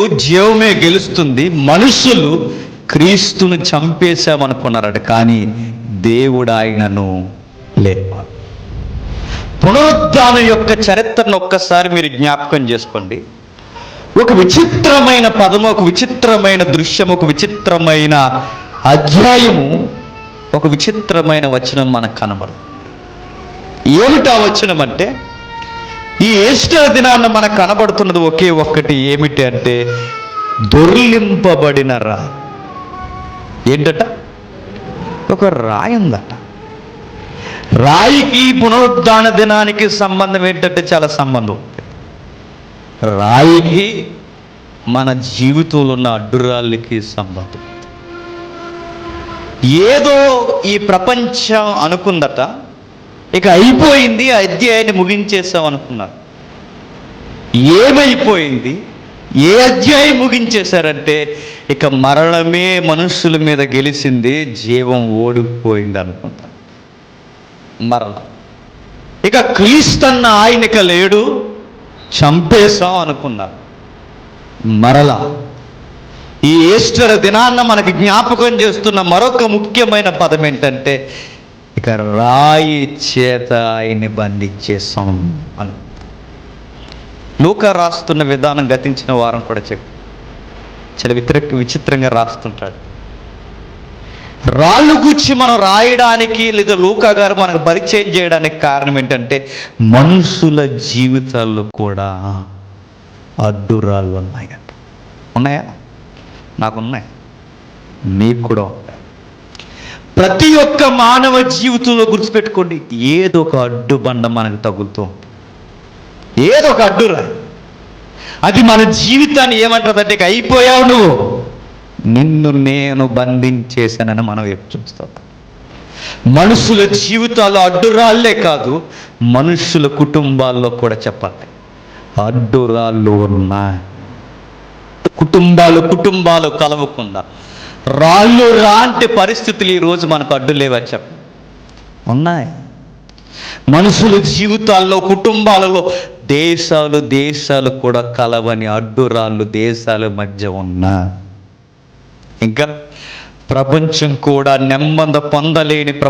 జీవమే గెలుస్తుంది. మనుషులు క్రీస్తును చంపేశామనుకున్నారట, కానీ దేవుడు ఆయనను లేపాడు. పునరుద్ధానం యొక్క చరిత్రను ఒక్కసారి మీరు జ్ఞాపకం చేసుకోండి. ఒక విచిత్రమైన పదము, ఒక విచిత్రమైన దృశ్యము, ఒక విచిత్రమైన అధ్యాయము, ఒక విచిత్రమైన వచనం మనకు కనబడుతుంది. ఏమిటా వచనం అంటే, ఈ ఈస్టర్ దినాన్న మనకు కనబడుతున్నది ఒకే ఒక్కటి. ఏమిటి అంటే, దొర్లింపబడిన రాయి. ఏంటట? ఒక రాయి ఉందట. రాయికి పునరుద్ధాన దినానికి సంబంధం ఏంటంటే చాలా సంబంధం. రాయికి మన జీవితంలో ఉన్న అడ్డురాళ్ళకి సంబంధం. ఏదో ఈ ప్రపంచం అనుకుందట, ఇక అయిపోయింది, ఆ అధ్యాయాన్ని ముగించేసాం అనుకున్నారు. ఏమైపోయింది? ఏ అధ్యాయం ముగించేశారంటే, ఇక మరణమే మనుషుల మీద గెలిచింది, జీవం ఓడిపోయింది అనుకుంటారు. మరణం ఇక క్రీస్తన్న ఆయనక లేడు, చంపేశాం అనుకున్నారు. మరలా ఈ ఈస్టర్ దినాన్న మనకి జ్ఞాపకం చేస్తున్న మరొక ముఖ్యమైన పదం ఏంటంటే, ఇక రాయి చేత ఆయన్ని బంధించేసాం అని. లూకా రాస్తున్న విధానం గతించిన వారం కూడా చాలా విచిత్రంగా రాస్తుంటాడు. రాళ్ళు గుచ్చి మనం రాయడానికి, లేదా లూకా గారు మనకు పరిచయం చేయడానికి కారణం ఏంటంటే, మనుషుల జీవితాల్లో కూడా అడ్డురాళ్ళు ఉన్నాయా? నాకున్నాయి, మీకు కూడా ఉంటాయి. ప్రతి ఒక్క మానవ జీవితంలో గుర్తుపెట్టుకోండి, ఏదో ఒక అడ్డు బండ మనకు తగులుతూ ఉంటుంది. ఏదో ఒక అడ్డురాయి. అది మన జీవితాన్ని ఏమంటుందంటే, ఇక అయిపోయావు నువ్వు, నిన్ను నేను బంధించేశానని మనం చూస్తాం. మనుషుల జీవితాల్లో అడ్డురాళ్లే కాదు, మనుషుల కుటుంబాల్లో కూడా చెప్పాలి అడ్డురాళ్ళు ఉన్నాయి. కుటుంబాలు కలవకుండా రాళ్ళు లాంటి పరిస్థితులు ఈరోజు మనకు అడ్డు లేవని ఉన్నాయి. మనుషుల జీవితాల్లో, కుటుంబాలలో, దేశాలు కూడా కలవని అడ్డురాళ్ళు దేశాల మధ్య ఉన్నాయి. ఇంకా ప్రపంచం కూడా నెమ్మది పొందలేని